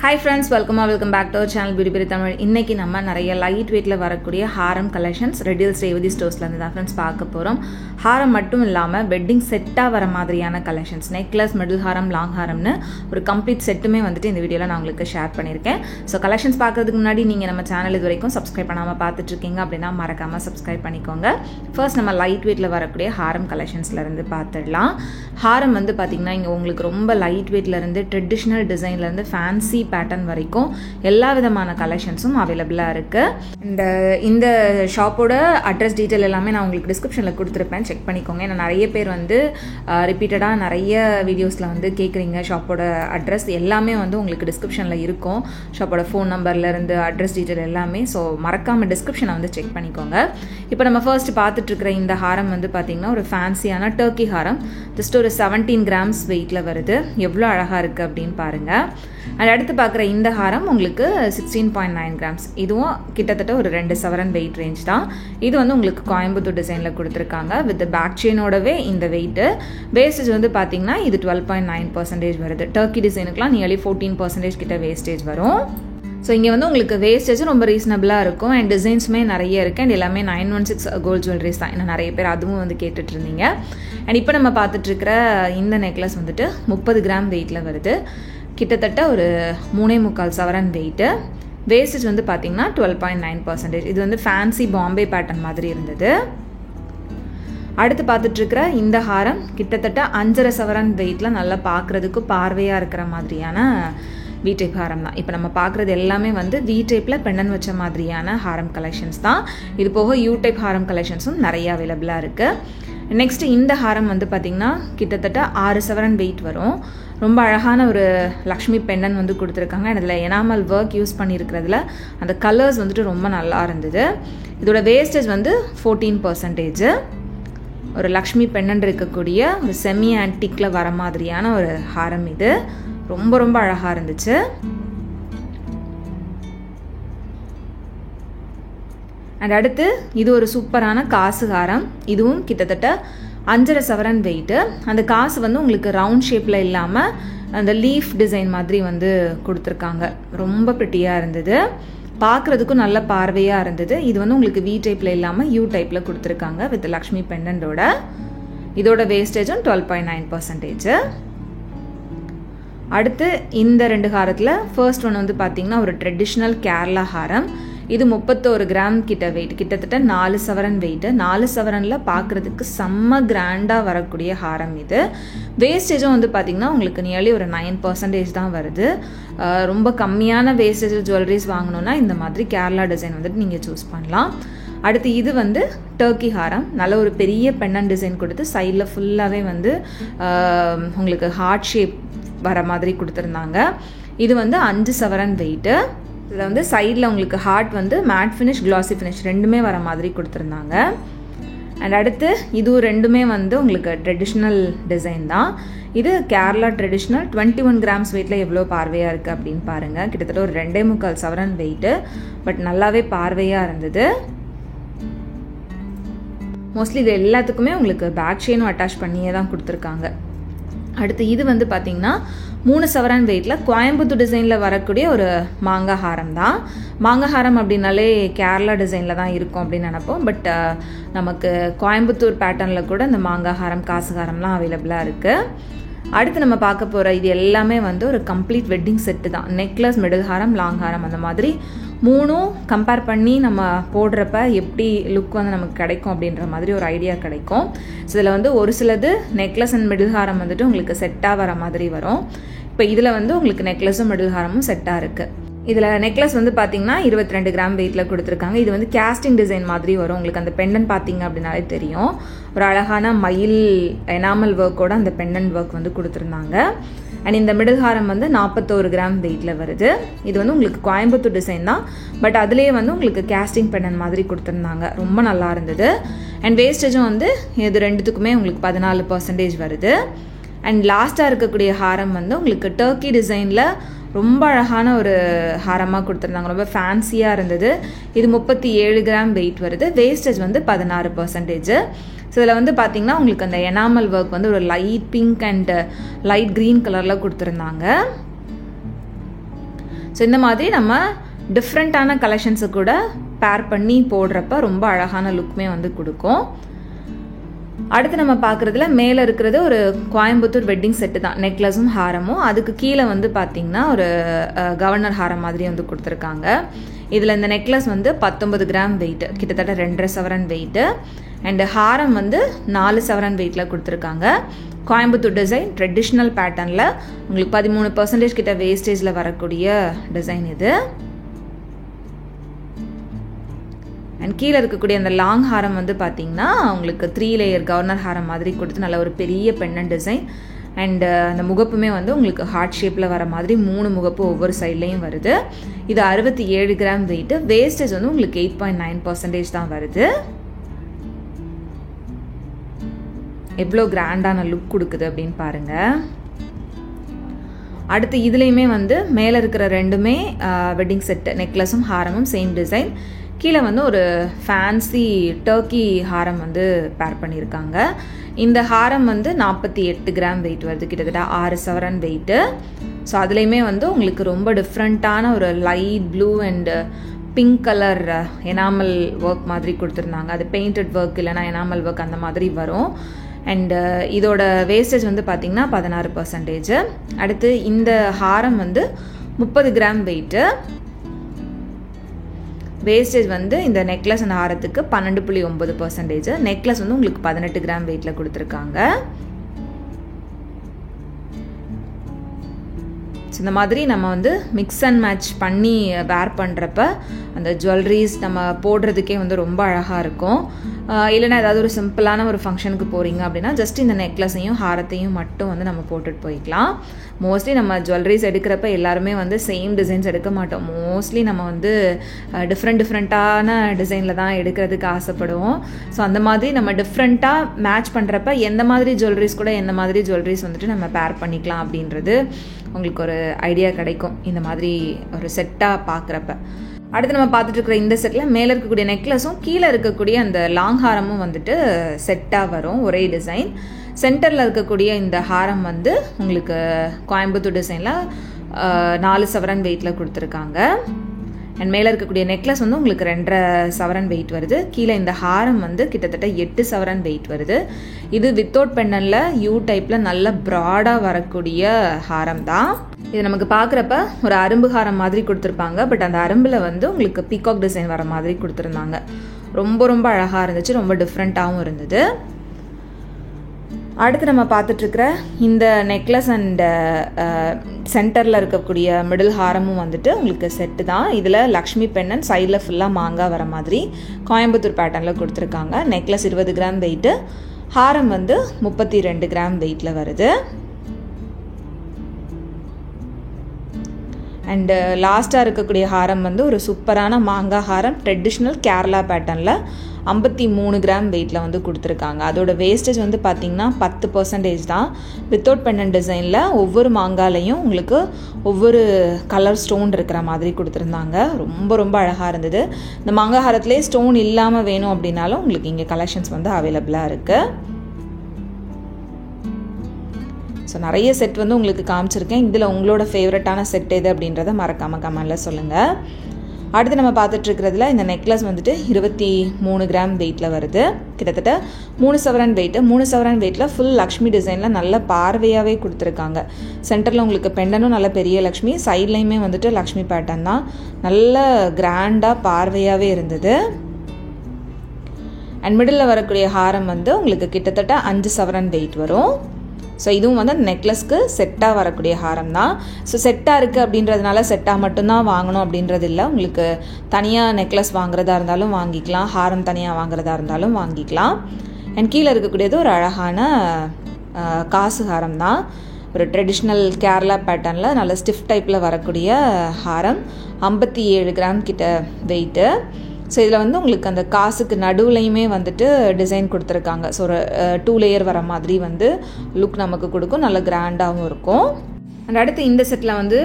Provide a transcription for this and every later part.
Hi friends, welcome back to our channel Beauty Berry Tamil. இன்னைக்கு நம்ம நிறைய light வெயிட்ல வரக்கூடிய ஹாரம் கலெக்ஷன்ஸ் ரெடில்ஸ் ரேவதி ஸ்டோர்ஸ்ல இருந்து தான் फ्रेंड्स பார்க்க போறோம். ஹாரம் மட்டும் இல்லாம வெட்டிங் செட்டா வர மாதிரியான கலெக்ஷன்ஸ் நெக்லஸ், மிடில் ஹாரம், லாங் ஹாரம்னு ஒரு கம்ப்ளீட் செட்டுமே வந்துட்டு இந்த வீடியோல நான் உங்களுக்கு ஷேர் பண்ணிருக்கேன். சோ கலெக்ஷன்ஸ் பார்க்கிறதுக்கு முன்னாடி நீங்க நம்ம சேனல் இதுவரைக்கும் சப்ஸ்கிரைப் பண்ணாம பார்த்துட்டு இருக்கீங்க அப்படினா மறக்காம சப்ஸ்கிரைப் பண்ணிக்கோங்க. ஃபர்ஸ்ட் நம்ம லைட் வெயிட்ல வரக்கூடிய ஹாரம் கலெக்ஷன்ஸ்ல இருந்து பார்த்துடலாம். ஹாரம் வந்து பாத்தீங்கன்னா இங்க உங்களுக்கு ரொம்ப லைட் வெயிட்ல இருந்து ட்ரெடிஷனல் டிசைன்ல இருந்து ஃபேன்சி பேட்டர்ன் வரைக்கும் எல்லா விதமான கலெக்ஷன்ஸும் அவைலபிளா இருக்கு. இந்த ஷாப்போட அட்ரஸ் டீடைல் எல்லாமே நான் உங்களுக்கு டிஸ்கிரிப்ஷன்ல கொடுத்துருப்பேன், செக் பண்ணிக்கோங்க. ஏன்னா நிறைய பேர் வந்து ரிப்பீட்டடா நிறைய வீடியோஸ்ல வந்து கேட்குறீங்க ஷாப்போட அட்ரஸ் எல்லாமே வந்து உங்களுக்கு டிஸ்கிரிப்ஷன்ல இருக்கும். ஷாப்போட ஃபோன் நம்பர்ல இருந்து அட்ரஸ் டீடைல் எல்லாமே. ஸோ மறக்காம டிஸ்கிரிப்ஷனை வந்து செக் பண்ணிக்கோங்க. இப்போ நம்ம ஃபர்ஸ்ட் பார்த்துட்டு இருக்கிற இந்த ஹாரம் வந்து பார்த்தீங்கன்னா ஒரு ஃபேன்சியான டர்க்கி ஹாரம். ஜஸ்ட் ஒரு 17 கிராம்ஸ் வெயிட்ல வருது. எவ்வளோ அழகா இருக்கு அப்படின்னு பாருங்க. அண்ட் அடுத்து பார்க்குற இந்த ஹாரம் உங்களுக்கு 16.9 கிராம்ஸ். இதுவும் கிட்டத்தட்ட ஒரு 2 சவரன் வெயிட் ரேஞ்ச் தான். இது வந்து உங்களுக்கு கோயம்புத்தூர் டிசைனில் கொடுத்துருக்காங்க. வித் பேக் செயினோடவே இந்த வெயிட்டு. வேஸ்டேஜ் வந்து பார்த்தீங்கன்னா இது 12.9% வருது. டர்க்கி டிசைனுக்குலாம் நியர்லி 14% கிட்ட வேஸ்டேஜ் வரும். ஸோ இங்கே வந்து உங்களுக்கு வேஸ்டேஜ் ரொம்ப ரீசனபிளாக இருக்கும். அண்ட் டிசைன்ஸுமே நிறைய இருக்குது. அண்ட் எல்லாமே 916 கோல்ட் ஜுவல்லரிஸ் தான். இன்னும் நிறைய பேர் அதுவும் வந்து கேட்டுட்டு இருந்தீங்க. அண்ட் இப்போ நம்ம பார்த்துட்டு இருக்கிற இந்த நெக்லஸ் வந்துட்டு 30 கிராம் வெயிட்டில் வருது. கிட்டத்தட்ட ஒரு 3.25 சவரன் வெயிட்டு. வேஸ்டேஜ் வந்து பார்த்தீங்கன்னா 12.9%. இது வந்து ஃபேன்சி பாம்பே பேட்டர்ன் மாதிரி இருந்தது. அடுத்து பார்த்துட்டு இருக்கிற இந்த ஹாரம் கிட்டத்தட்ட 5.5 சவரன் வெயிட்டில் நல்லா பார்க்குறதுக்கு பார்வையாக இருக்கிற மாதிரியான வி டைப் ஹாரம் தான். இப்போ நம்ம பார்க்குறது எல்லாமே வந்து வி டைப்பில் பெண்டன் வச்ச மாதிரியான ஹாரம் கலெக்ஷன்ஸ் தான். இது போக யூ டைப் ஹாரம் கலெக்ஷன்ஸும் நிறைய அவைலபிளாக இருக்குது. நெக்ஸ்ட் இந்த ஹாரம் வந்து பார்த்திங்கன்னா கிட்டத்தட்ட 6 சவரன் வெயிட் வரும். ரொம்ப அழகான ஒரு லக்ஷ்மி பெண்டன் வந்து கொடுத்துருக்காங்க. அதில் எனாமல் ஒர்க் யூஸ் பண்ணியிருக்கிறதுல அந்த கலர்ஸ் வந்துட்டு ரொம்ப நல்லா இருந்தது. இதோட வேஸ்டேஜ் வந்து 14%. ஒரு லக்ஷ்மி பெண்டன் இருக்கக்கூடிய ஒரு செமி ஆன்டிக்கில் வர மாதிரியான ஒரு ஹாரம் இது. ரொம்ப ரொம்ப அழகாக இருந்துச்சு. அண்ட் அடுத்து இது ஒரு சூப்பரான காசு ஹாரம். இதுவும் கிட்டத்தட்ட 5.5 சவரன் வெயிட்டு. அந்த காசு வந்து உங்களுக்கு ரவுண்ட் ஷேப்பில் இல்லாமல் அந்த லீஃப் டிசைன் மாதிரி வந்து கொடுத்துருக்காங்க. ரொம்ப ப்ரிட்டியாக இருந்தது. பார்க்குறதுக்கும் நல்ல பார்வையாக இருந்தது. இது வந்து உங்களுக்கு வி டைப்பில் இல்லாமல் யூ டைப்பில் கொடுத்துருக்காங்க வித் லக்ஷ்மி பெண்டன்டோட. இதோட வேஸ்டேஜும் 12.9%. அடுத்து இந்த 2 ஹாரத்தில் ஃபர்ஸ்ட் ஒன் வந்து பார்த்தீங்கன்னா ஒரு ட்ரெடிஷ்னல் கேரளா ஹாரம். இது 31 கிராம் கிட்ட வெயிட். கிட்டத்தட்ட 4 சவரன் வெயிட்டு. 4 சவரனில் பார்க்குறதுக்கு செம்ம கிராண்டாக வரக்கூடிய ஹாரம் இது. வேஸ்டேஜும் வந்து பார்த்திங்கன்னா உங்களுக்கு நியர்லி ஒரு 9% தான் வருது. ரொம்ப கம்மியான வேஸ்டேஜ் ஜுவல்லரிஸ் வாங்கணுன்னா இந்த மாதிரி கேரளா டிசைன் வந்துட்டு நீங்கள் சூஸ் பண்ணலாம். அடுத்து இது வந்து டர்க்கி ஹாரம். நல்ல ஒரு பெரிய பெண்டன் டிசைன் கொடுத்து சைடில் ஃபுல்லாகவே வந்து உங்களுக்கு ஹார்ட் ஷேப் வர மாதிரி கொடுத்துருந்தாங்க. இது வந்து 5 சவரன் வெயிட்டு. இதில் வந்து சைடில் உங்களுக்கு ஹார்ட் வந்து மேட் ஃபினிஷ், கிளாசி ஃபினிஷ் ரெண்டுமே வர மாதிரி கொடுத்துருந்தாங்க. அண்ட் அடுத்து இதுவும் ரெண்டுமே வந்து உங்களுக்கு ட்ரெடிஷ்னல் டிசைன் தான். இது கேரளா ட்ரெடிஷ்னல் 21 கிராம்ஸ் வெயிட்டில் எவ்வளோ பார்வையாக இருக்குது அப்படின்னு பாருங்கள். கிட்டத்தட்ட ஒரு 2.25 சவரன் வெயிட்டு. பட் நல்லாவே பார்வையாக இருந்தது. மோஸ்ட்லி இது எல்லாத்துக்குமே உங்களுக்கு பேக் செயினும் அட்டாச் பண்ணியே தான் கொடுத்துருக்காங்க. அடுத்து இது வந்து பார்த்தீங்கன்னா 3 சவரன் வெயிட்டில் கோயம்புத்தூர் டிசைனில் வரக்கூடிய ஒரு மாங்காய் ஹாரம் தான். மாங்காய் ஹாரம் அப்படின்னாலே கேரளா டிசைனில் தான் இருக்கும் அப்படின்னு நினைப்போம். பட் நமக்கு கோயம்புத்தூர் பேட்டர்னில் கூட இந்த மாங்காய் ஹாரம், காசு ஹாரம்லாம் அவைலபிளாக இருக்குது. அடுத்து நம்ம பார்க்க போகிற இது எல்லாமே வந்து ஒரு கம்ப்ளீட் வெட்டிங் செட்டு தான். நெக்லஸ், மிடில் ஹாரம், லாங் ஹாரம் அந்த மாதிரி 3ம் கம்பேர் பண்ணி நம்ம போடுறப்ப எப்படி லுக் வந்து நமக்கு கிடைக்கும் அப்படின்ற மாதிரி ஒரு ஐடியா கிடைக்கும். ஸோ இதில் வந்து ஒரு சிலது நெக்லஸ் அண்ட் மிடில் ஹாரம் வந்துட்டு உங்களுக்கு செட்டாக வர மாதிரி வரும். இப்போ இதில் வந்து உங்களுக்கு நெக்லஸும் மிடில் ஹாரமும் செட்டாக இருக்குது. இதில் நெக்லஸ் வந்து பார்த்தீங்கன்னா 22 கிராம் வெயிட்டில் கொடுத்துருக்காங்க. இது வந்து கேஸ்டிங் டிசைன் மாதிரி வரும். உங்களுக்கு அந்த பெண்டன் பார்த்தீங்க அப்படின்னாலே தெரியும். ஒரு அழகான மயில் எனாமல் ஒர்க்கோட அந்த பெண்டன் ஒர்க் வந்து கொடுத்துருந்தாங்க. அண்ட் இந்த மிடில் ஹாரம் வந்து 41 கிராம் வெயிட்டில் வருது. இது வந்து உங்களுக்கு கோயம்புத்தூர் டிசைன் தான். பட் அதுலேயே வந்து உங்களுக்கு கேஸ்டிங் பெண்டன் மாதிரி கொடுத்துருந்தாங்க. ரொம்ப நல்லா இருந்தது. அண்ட் வேஸ்டேஜும் வந்து இது ரெண்டுத்துக்குமே உங்களுக்கு 14% வருது. அண்ட் லாஸ்ட்டாக இருக்கக்கூடிய ஹாரம் வந்து உங்களுக்கு டர்க்கி டிசைனில் ரொம்ப அழகான ஒரு ஹாரமாக கொடுத்துருந்தாங்க. ரொம்ப ஃபேன்சியாக இருந்தது. இது 37 கிராம் வெயிட் வருது. வேஸ்டேஜ் வந்து 16%. ஸோ இதில் வந்து பார்த்தீங்கன்னா உங்களுக்கு அந்த எனாமல் ஒர்க் வந்து ஒரு light pink and light green கலரில் கொடுத்துருந்தாங்க. ஸோ இந்த மாதிரி நம்ம டிஃப்ரெண்ட்டான கலெக்ஷன்ஸை கூட பேர் பண்ணி போடுறப்ப ரொம்ப அழகான லுக்குமே வந்து கொடுக்கும். அடுத்து நம்ம பார்க்குறதுல மேலே இருக்கிறது ஒரு கோயம்புத்தூர் வெட்டிங் செட்டு தான், நெக்லஸும் ஹாரமும். அதுக்கு கீழே வந்து பார்த்திங்கன்னா ஒரு கவர்னர் ஹாரம் மாதிரி வந்து கொடுத்துருக்காங்க. இதில் இந்த நெக்லஸ் வந்து 19 கிராம் வெயிட், கிட்டத்தட்ட 2.5 சவரன் வெயிட்டு. அண்டு ஹாரம் வந்து 4 சவரன் வெயிட்டில் கொடுத்துருக்காங்க. கோயம்புத்தூர் டிசைன், ட்ரெடிஷ்னல் பேட்டர்னில் உங்களுக்கு 13% கிட்ட வேஸ்டேஜில் வரக்கூடிய டிசைன் இது. அண்ட் கீழே இருக்கக்கூடிய அந்த லாங் ஹாரம் வந்து பார்த்திங்கன்னா உங்களுக்கு 3 லேயர் கவர்னர் ஹாரம் மாதிரி கொடுத்து நல்ல ஒரு பெரிய பெண்ணன் டிசைன். அண்ட் அந்த முகப்புமே வந்து உங்களுக்கு ஹார்ட் ஷேப்பில் வர மாதிரி 3 முகப்பு ஒவ்வொரு சைட்லேயும் வருது. இது 67 கிராம் வெயிட்டு. வேஸ்டேஜ் வந்து உங்களுக்கு 8.9% தான் வருது. எவ்வளோ கிராண்டான லுக் கொடுக்குது அப்படின்னு பாருங்கள். அடுத்து இதுலேயுமே வந்து மேலே இருக்கிற ரெண்டுமே வெட்டிங் செட்டு, நெக்லஸும் ஹாரமும் சேம் டிசைன். கீழே வந்து ஒரு ஃபேன்சி டர்க்கி ஹாரம் வந்து பேர் பண்ணியிருக்காங்க. இந்த ஹாரம் வந்து 48 கிராம் வெயிட் வருது, கிட்டத்தட்ட 6 சவரன் வெயிட்டு. ஸோ அதுலேயுமே வந்து உங்களுக்கு ரொம்ப டிஃப்ரெண்ட்டான ஒரு light blue and pink colour enamel work மாதிரி கொடுத்துருந்தாங்க. அது பெயிண்டட் ஒர்க் இல்லைனா எனாமல் ஒர்க் அந்த மாதிரி வரும். அண்டு இதோட வேஸ்டேஜ் வந்து பார்த்திங்கன்னா 16%. அடுத்து இந்த ஹாரம் வந்து 30 கிராம் வெயிட்டு. வேஸ்டேஜ் வந்து இந்த நெக்லஸ் அண்ட் ஹாரத்துக்கு 12.9%. நெக்லஸ் வந்து உங்களுக்கு 18 கிராம் வெயிட்டில் கொடுத்துருக்காங்க. இந்த மாதிரி நம்ம வந்து மிக்ஸ் அண்ட் மேட்ச் பண்ணி வேர் பண்ணுறப்ப அந்த ஜுவல்லரிஸ் நம்ம போடுறதுக்கே வந்து ரொம்ப அழகாக இருக்கும். இல்லைனா ஏதாவது ஒரு சிம்பிளான ஒரு ஃபங்க்ஷனுக்கு போகிறீங்க அப்படின்னா ஜஸ்ட் இந்த நெக்லஸையும் ஹாரத்தையும் மட்டும் வந்து நம்ம போட்டுட்டு போய்க்கலாம். மோஸ்ட்லி நம்ம ஜுவல்லரிஸ் எடுக்கிறப்ப எல்லாருமே வந்து சேம் டிசைன்ஸ் எடுக்க மாட்டோம். மோஸ்ட்லி நம்ம வந்து டிஃப்ரெண்ட்டான டிசைனில் தான் எடுக்கிறதுக்கு ஆசைப்படுவோம். ஸோ அந்த மாதிரி நம்ம டிஃப்ரெண்ட்டாக மேட்ச் பண்ணுறப்ப எந்த மாதிரி ஜுவல்லரிஸ் கூட எந்த மாதிரி ஜுவல்லரிஸ் வந்துட்டு நம்ம பேர் பண்ணிக்கலாம் அப்படின்றது உங்களுக்கு ஒரு ஐடியா கிடைக்கும் இந்த மாதிரி ஒரு செட்டாக பார்க்குறப்ப. அடுத்து நம்ம பார்த்துட்டு இருக்கிற இந்த செட்டில் மேலே இருக்கக்கூடிய நெக்லஸும் கீழே இருக்கக்கூடிய அந்த லாங் ஹாரமும் வந்துட்டு செட்டாக வரும், ஒரே டிசைன். சென்டரில் இருக்கக்கூடிய இந்த ஹாரம் வந்து உங்களுக்கு கோயம்புத்தூர் டிசைனில் 4 சவரன் வெயிட்டில் கொடுத்துருக்காங்க. அண்ட் மேலே இருக்கக்கூடிய நெக்லஸ் வந்து உங்களுக்கு 2.5 சவரன் வெயிட் வருது. கீழே இந்த ஹாரம் வந்து கிட்டத்தட்ட 8 சவரன் வெயிட் வருது. இது வித்தவுட் பெண்ணனில் யூ டைப்பில் நல்ல ப்ராடாக வரக்கூடிய ஹாரம் தான். இது நமக்கு பார்க்குறப்ப ஒரு அரும்பு ஹாரம் மாதிரி கொடுத்துருப்பாங்க. பட் அந்த அரும்பில் வந்து உங்களுக்கு பீகாக் டிசைன் வர மாதிரி கொடுத்துருந்தாங்க. ரொம்ப ரொம்ப அழகாக இருந்துச்சு, ரொம்ப டிஃப்ரெண்ட்டாகவும் இருந்தது. அடுத்து நம்ம பார்த்துட்ருக்கிற இந்த நெக்லஸ் அண்ட் சென்டரில் இருக்கக்கூடிய மிடில் ஹாரமும் வந்துட்டு உங்களுக்கு செட்டு தான். இதில் லக்ஷ்மி பெண்ணன், சைடில் ஃபுல்லாக மாங்காய் வர மாதிரி கோயம்புத்தூர் பேட்டர்னில் கொடுத்துருக்காங்க. நெக்லஸ் 20 கிராம் வெயிட்டு, ஹாரம் வந்து 32 கிராம் வெயிட்டில் வருது. அண்டு லாஸ்ட்டாக இருக்கக்கூடிய ஹாரம் வந்து ஒரு சூப்பரான மாங்காய் ஹாரம், ட்ரெடிஷ்னல் கேரளா பேட்டர்னில் 53 கிராம் வெயிட்டில் வந்து கொடுத்துருக்காங்க. அதோட வேஸ்டேஜ் வந்து பார்த்திங்கன்னா 10% தான். வித்தவுட் பெண்ணன் டிசைனில் ஒவ்வொரு மாங்காலையும் உங்களுக்கு ஒவ்வொரு கலர் ஸ்டோன் இருக்கிற மாதிரி கொடுத்துருந்தாங்க. ரொம்ப ரொம்ப அழகாக இருந்தது. இந்த மாங்காய் ஹாரத்துலேயே ஸ்டோன் இல்லாமல் வேணும் அப்படின்னாலும் உங்களுக்கு இங்கே கலெக்ஷன்ஸ் வந்து அவைலபிளாக இருக்குது. ஸோ நிறைய செட் வந்து உங்களுக்கு காமிச்சிருக்கேன். இதில் உங்களோட ஃபேவரட்டான செட் எது அப்படின்றத மறக்காமல் கமெண்டில் சொல்லுங்கள். அடுத்து நம்ம பார்த்துட்ருக்கிறதுல இந்த நெக்லஸ் வந்துட்டு 23 கிராம் வெயிட்டில் வருது. கிட்டத்தட்ட 3 சவரன் வெயிட்டு. 3 சவரன் வெயிட்டில் ஃபுல் லக்ஷ்மி டிசைனில் நல்ல பார்வையாகவே கொடுத்துருக்காங்க. சென்டரில் உங்களுக்கு பெண்டனும் நல்ல பெரிய லக்ஷ்மி, சைட்லேயுமே வந்துட்டு லக்ஷ்மி பேட்டர்ன் தான். நல்ல கிராண்டாக பார்வையாகவே இருந்தது. அண்ட் மிடில் வரக்கூடிய ஹாரம் வந்து உங்களுக்கு கிட்டத்தட்ட 5 சவரன் வெயிட் வரும். ஸோ இதுவும் வந்து நெக்லஸ்க்கு செட்டாக வரக்கூடிய ஹாரம் தான். ஸோ செட்டாக இருக்குது அப்படின்றதுனால செட்டாக மட்டும்தான் வாங்கணும் அப்படின்றது இல்லை. உங்களுக்கு தனியாக நெக்லஸ் வாங்குறதா இருந்தாலும் வாங்கிக்கலாம், ஹாரம் தனியாக வாங்குறதா இருந்தாலும் வாங்கிக்கலாம். அண்ட் கீழே இருக்கக்கூடியது ஒரு அழகான காசு ஹாரம் தான். ஒரு ட்ரெடிஷ்னல் கேரளா பேட்டர்னில் நல்ல ஸ்டிஃப் டைப்பில் வரக்கூடிய ஹாரம், 57 கிராம் கிட்ட வெயிட்டு. ஸோ இதில் வந்து உங்களுக்கு அந்த காசுக்கு நடுவுலையுமே வந்துட்டு டிசைன் கொடுத்துருக்காங்க. ஸோ ஒரு 2 லேயர் வர மாதிரி வந்து லுக் நமக்கு கொடுக்கும், நல்ல கிராண்டாகவும் இருக்கும். அண்ட் அடுத்து இந்த செட்டில் வந்து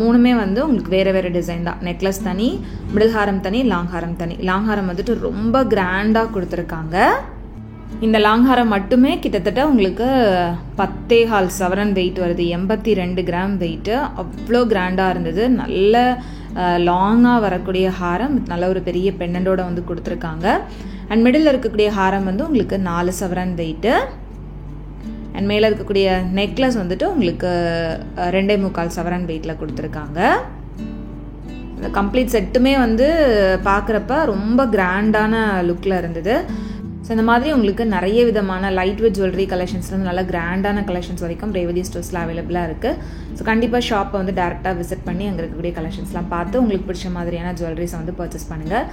3மே வந்து உங்களுக்கு வேறு வேறு டிசைன் தான். நெக்லஸ் தனி, மிடில் ஹாரம் தனி, லாங் ஹாரம் தனி. லாங் ஹாரம் வந்துட்டு ரொம்ப கிராண்டாக கொடுத்துருக்காங்க. இந்த லாங் ஹாரம் மட்டுமே கிட்டத்தட்ட உங்களுக்கு 10.25 சவரன் வெயிட் வருது, 82 கிராம் வெயிட்டு. அவ்வளோ கிராண்டாக இருந்தது. நல்ல லாங்காக வரக்கூடிய ஹாரம், நல்ல ஒரு பெரிய பெண்டண்டோட வந்து கொடுத்துருக்காங்க. அண்ட் மிடில் இருக்கக்கூடிய ஹாரம் வந்து உங்களுக்கு 4 சவரன் வெயிட்டு. அண்ட் மேலே இருக்கக்கூடிய நெக்லஸ் வந்துட்டு உங்களுக்கு 2.25 சவரன் வெயிட்டில் கொடுத்துருக்காங்க. இந்த கம்ப்ளீட் செட்டுமே வந்து பார்க்குறப்ப ரொம்ப கிராண்டான லுக்கில் இருந்தது. ஸோ இந்த மாதிரி உங்களுக்கு நிறைய விதமான லைட் வெயிட் ஜுவல்லரி கலெக்ஷன்ஸ்லேருந்து நல்ல கிராண்டான கலெக்ஷன்ஸ் வரைக்கும் ரேவதி ஸ்டோர்ஸில் அவைலபிளாக இருக்குது. ஸோ கண்டிப்பாக ஷாப்பை வந்து டேரெக்டாக விசிட் பண்ணி அங்கே இருக்கக்கூடிய கலெக்ஷன்ஸ்லாம் பார்த்து உங்களுக்கு பிடிச்ச மாதிரியான ஜுவல்லரிஸை வந்து பர்ச்சேஸ் பண்ணுங்கள்.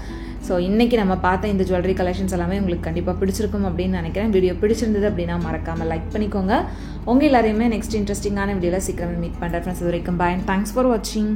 ஸோ இன்றைக்கி நம்ம பார்த்த இந்த ஜுவல்லரி கலெக்ஷன்ஸ் எல்லாமே உங்களுக்கு கண்டிப்பாக பிடிச்சிருக்கும் அப்படின்னு நினைக்கிறேன். வீடியோ பிடிச்சிருந்தது அப்படின்னா மறக்காமல் லைக் பண்ணிக்கோங்க. உங்கள் எல்லாரையுமே நெக்ஸ்ட் இன்ட்ரெஸ்டிங்கான வீடியோவில் சீக்கிரமே மீட் பண்ணுறேன் ஃப்ரெண்ட்ஸ். இது வரைக்கும் பாய் அண்ட் தேங்க்ஸ் ஃபார் வாட்சிங்.